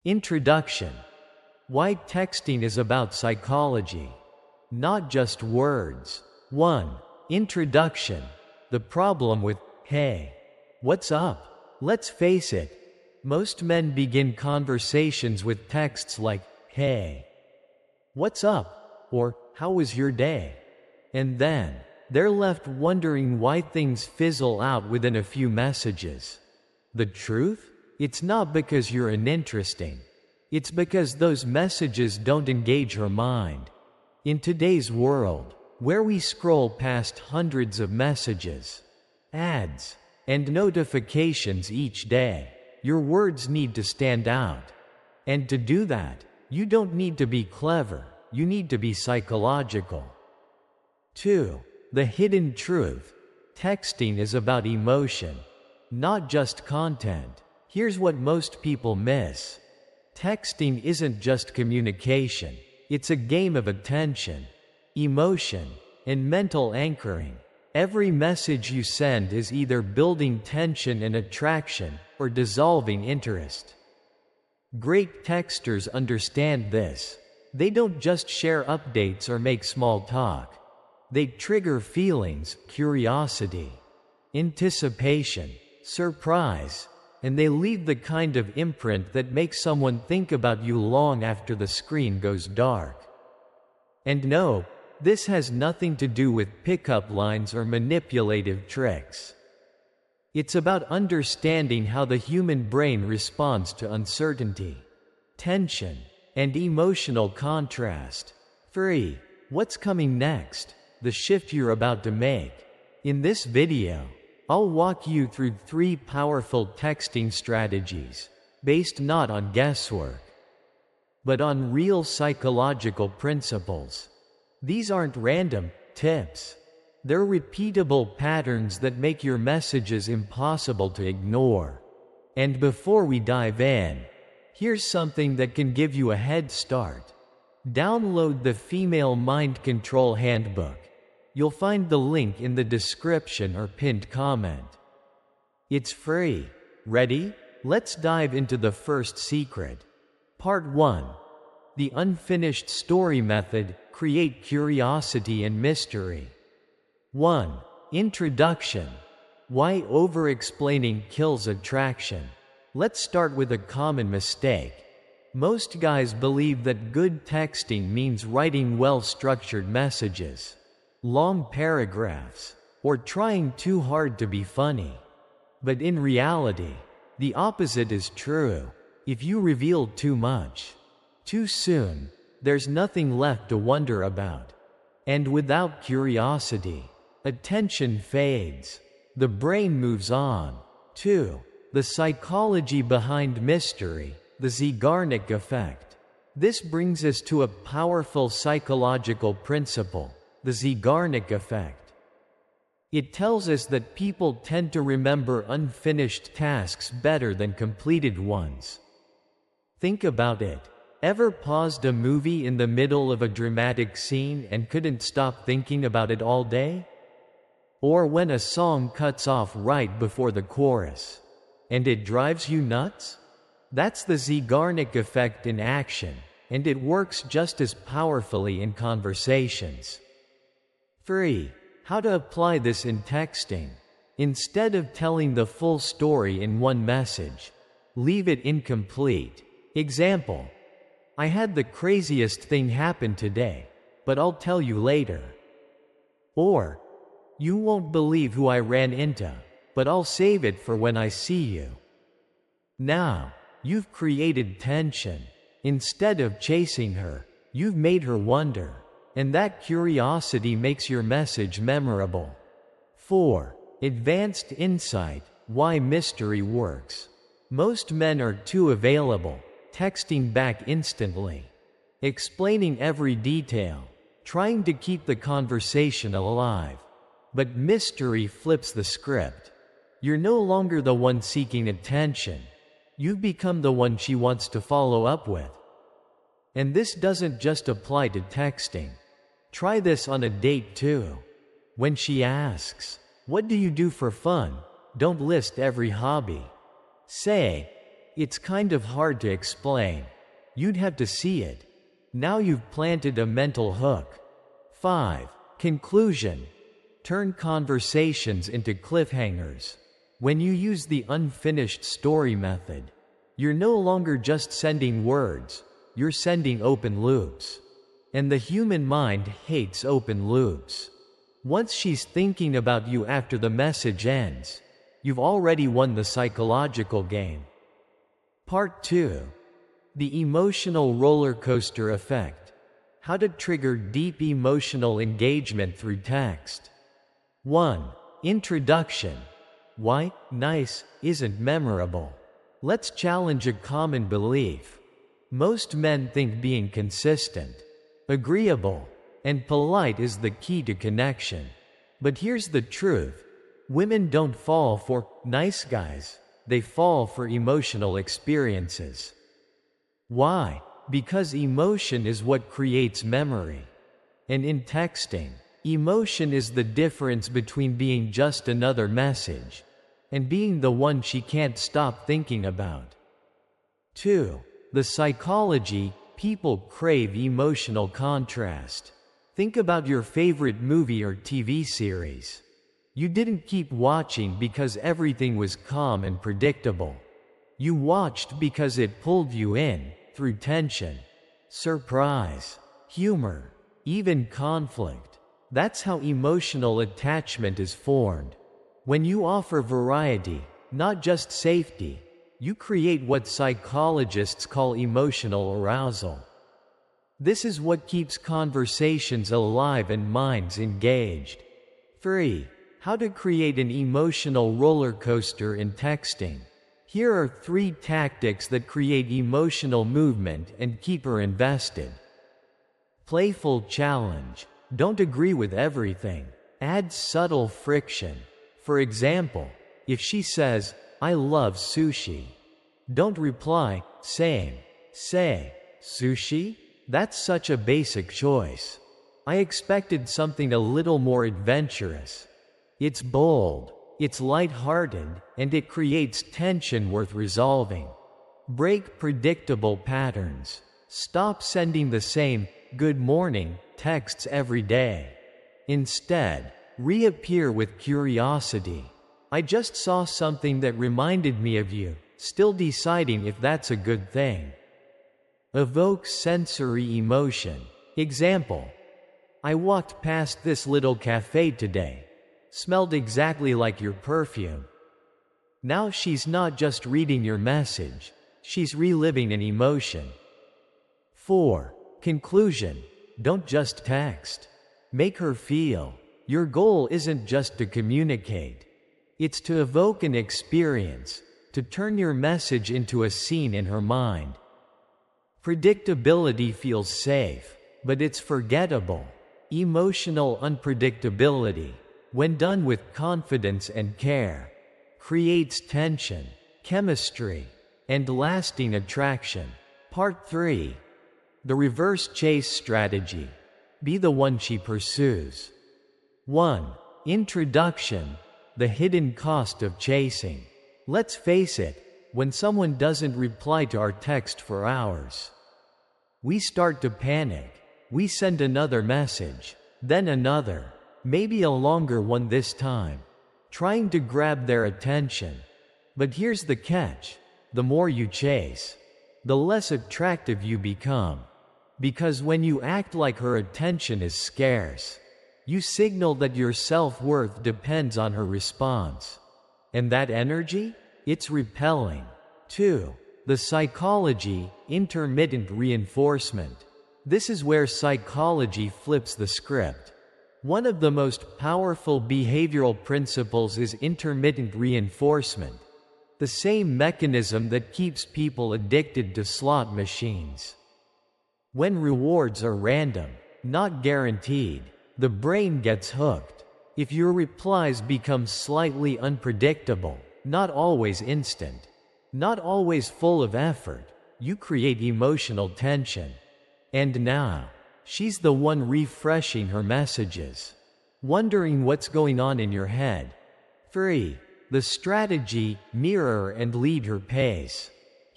Introduction. Why texting is about psychology, not just words. 1. Introduction. The problem with, "Hey, what's up?" Let's face it, most men begin conversations with texts like, "Hey, what's up?" or "How was your day?" And then, they're left wondering why things fizzle out within a few messages. The truth? It's not because you're uninteresting. It's because those messages don't engage her mind. In today's world, where we scroll past hundreds of messages, ads, and notifications each day, your words need to stand out. And to do that, you don't need to be clever, you need to be psychological. 2. The hidden truth. Texting is about emotion, not just content. Here's what most people miss. Texting isn't just communication. It's a game of attention, emotion, and mental anchoring. Every message you send is either building tension and attraction or dissolving interest. Great texters understand this. They don't just share updates or make small talk. They trigger feelings, curiosity, anticipation, surprise, and they leave the kind of imprint that makes someone think about you long after the screen goes dark. And no, this has nothing to do with pickup lines or manipulative tricks. It's about understanding how the human brain responds to uncertainty, tension, and emotional contrast. 3. What's coming next? The shift you're about to make. In this video, I'll walk you through 3 powerful texting strategies, based not on guesswork, but on real psychological principles. These aren't random tips. They're repeatable patterns that make your messages impossible to ignore. And before we dive in, here's something that can give you a head start. Download the Female Mind Control Handbook. You'll find the link in the description or pinned comment. It's free. Ready? Let's dive into the first secret. Part 1. The unfinished story method. Create curiosity and mystery. 1. Introduction. Why over-explaining kills attraction. Let's start with a common mistake. Most guys believe that good texting means writing well-structured messages, long paragraphs, or trying too hard to be funny. But in reality, the opposite is true. If you reveal too much, too soon, there's nothing left to wonder about. And without curiosity, attention fades. The brain moves on. 2. The psychology behind mystery, the Zeigarnik effect. This brings us to a powerful psychological principle, the Zeigarnik effect. It tells us that people tend to remember unfinished tasks better than completed ones. Think about it. Ever paused a movie in the middle of a dramatic scene and couldn't stop thinking about it all day? Or when a song cuts off right before the chorus, and it drives you nuts? That's the Zeigarnik effect in action, and it works just as powerfully in conversations. 3. How to apply this in texting. Instead of telling the full story in one message, leave it incomplete. Example: I had the craziest thing happen today, but I'll tell you later. Or, you won't believe who I ran into, but I'll save it for when I see you. Now, you've created tension. Instead of chasing her, you've made her wonder, and that curiosity makes your message memorable. 4. Advanced insight. Why mystery works. Most men are too available, texting back instantly, explaining every detail, trying to keep the conversation alive. But mystery flips the script. You're no longer the one seeking attention. You've become the one she wants to follow up with. And this doesn't just apply to texting. Try this on a date too. When she asks, "What do you do for fun?" don't list every hobby. Say, It's kind of hard to explain. You'd have to see it. Now you've planted a mental hook. 5. Conclusion. Turn conversations into cliffhangers. When you use the unfinished story method, you're no longer just sending words, you're sending open loops. And the human mind hates open loops. Once she's thinking about you after the message ends, you've already won the psychological game. Part 2. The emotional roller coaster effect. How to trigger deep emotional engagement through text. 1. Introduction. Why nice isn't memorable. Let's challenge a common belief. Most men think being consistent, agreeable, and polite is the key to connection. But here's the truth. Women don't fall for nice guys. They fall for emotional experiences. Why? Because emotion is what creates memory. And in texting, emotion is the difference between being just another message and being the one she can't stop thinking about. 2. The psychology. People crave emotional contrast. Think about your favorite movie or TV series. You didn't keep watching because everything was calm and predictable. You watched because it pulled you in, through tension, surprise, humor, even conflict. That's how emotional attachment is formed. When you offer variety, not just safety, you create what psychologists call emotional arousal. This is what keeps conversations alive and minds engaged. 3. How to create an emotional roller coaster in texting. Here are 3 tactics that create emotional movement and keep her invested. Playful challenge. Don't agree with everything. Add subtle friction. For example, if she says, "I love sushi," don't reply, "Same." Say, "Sushi? That's such a basic choice. I expected something a little more adventurous." It's bold, it's light-hearted, and it creates tension worth resolving. Break predictable patterns. Stop sending the same "good morning" texts every day. Instead, reappear with curiosity. "I just saw something that reminded me of you," still deciding if that's a good thing. Evoke sensory emotion. Example: "I walked past this little cafe today. Smelled exactly like your perfume." Now she's not just reading your message, she's reliving an emotion. 4. Conclusion. Don't just text. Make her feel. Your goal isn't just to communicate. It's to evoke an experience, to turn your message into a scene in her mind. Predictability feels safe, but it's forgettable. Emotional unpredictability, when done with confidence and care, creates tension, chemistry, and lasting attraction. Part 3. The reverse chase strategy. Be the one she pursues. 1. Introduction. The hidden cost of chasing. Let's face it, when someone doesn't reply to our text for hours, we start to panic. We send another message, then another, maybe a longer one this time, trying to grab their attention. But here's the catch: the more you chase, the less attractive you become. Because when you act like her attention is scarce, you signal that your self-worth depends on her response. And that energy? It's repelling. 2. The psychology, intermittent reinforcement. This is where psychology flips the script. One of the most powerful behavioral principles is intermittent reinforcement, the same mechanism that keeps people addicted to slot machines. When rewards are random, not guaranteed, the brain gets hooked. If your replies become slightly unpredictable, not always instant, not always full of effort, you create emotional tension. And now, she's the one refreshing her messages, wondering what's going on in your head. 3. The strategy, mirror and lead her pace.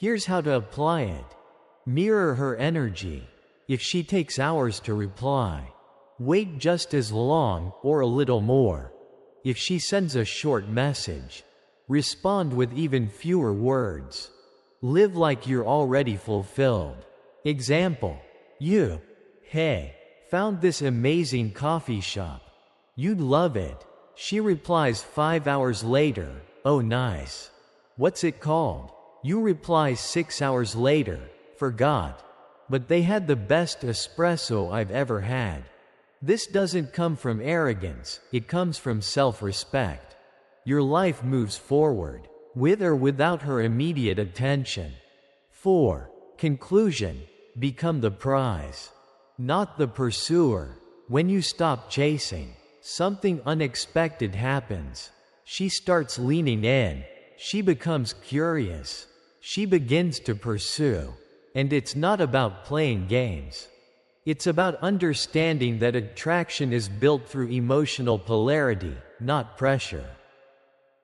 Here's how to apply it. Mirror her energy. If she takes hours to reply, wait just as long or a little more. If she sends a short message, respond with even fewer words. Live like you're already fulfilled. Example: hey, found this amazing coffee shop. You'd love it. She replies 5 hours later, oh nice. What's it called? You reply 6 hours later, forgot. But they had the best espresso I've ever had. This doesn't come from arrogance, it comes from self-respect. Your life moves forward, with or without her immediate attention. 4. Conclusion: become the prize, not the pursuer. When you stop chasing, something unexpected happens. She starts leaning in. She becomes curious. She begins to pursue. And it's not about playing games. It's about understanding that attraction is built through emotional polarity, not pressure,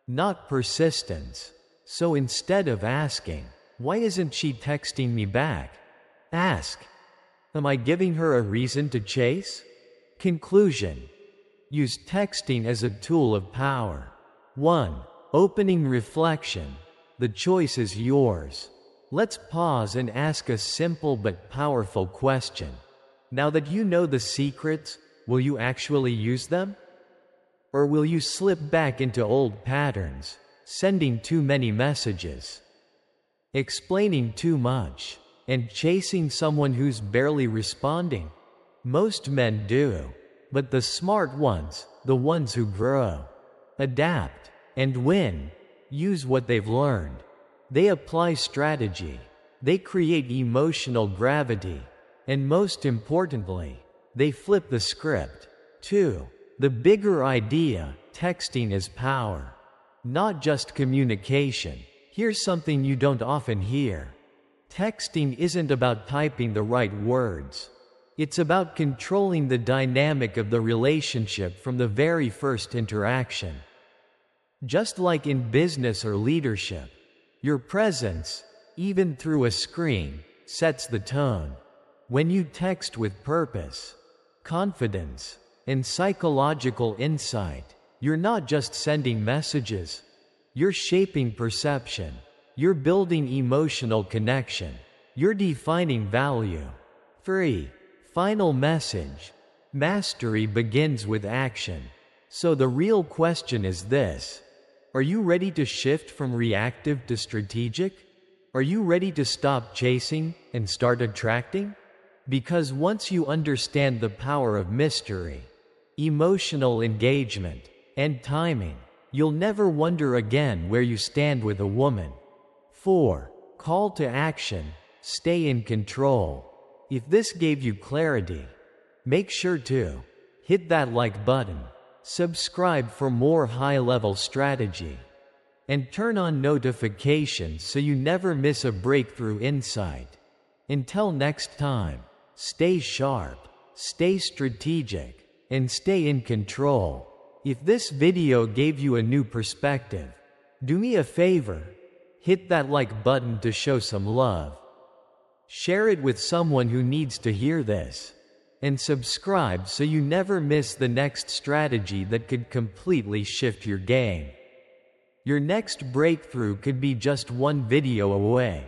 not persistence. So instead of asking, "Why isn't she texting me back?" ask, "Am I giving her a reason to chase?" Conclusion: use texting as a tool of power. 1. Opening reflection. The choice is yours. Let's pause and ask a simple but powerful question. Now that you know the secrets, will you actually use them? Or will you slip back into old patterns, sending too many messages, explaining too much, and chasing someone who's barely responding? Most men do, but the smart ones, the ones who grow, adapt, and win, use what they've learned. They apply strategy. They create emotional gravity. And most importantly, they flip the script. 2. The bigger idea: texting is power, not just communication. Here's something you don't often hear. Texting isn't about typing the right words. It's about controlling the dynamic of the relationship from the very first interaction. Just like in business or leadership, your presence, even through a screen, sets the tone. When you text with purpose, confidence, and psychological insight, you're not just sending messages. You're shaping perception. You're building emotional connection. You're defining value. 3. Final message. Mastery begins with action. So the real question is this: are you ready to shift from reactive to strategic? Are you ready to stop chasing and start attracting? Because once you understand the power of mystery, emotional engagement, and timing, you'll never wonder again where you stand with a woman. 4. Call to action. Stay in control. If this gave you clarity, make sure to hit that like button, subscribe for more high-level strategy, and turn on notifications so you never miss a breakthrough insight. Until next time, stay sharp, stay strategic, and stay in control. If this video gave you a new perspective, do me a favor, hit that like button to show some love. Share it with someone who needs to hear this. And subscribe so you never miss the next strategy that could completely shift your game. Your next breakthrough could be just one video away.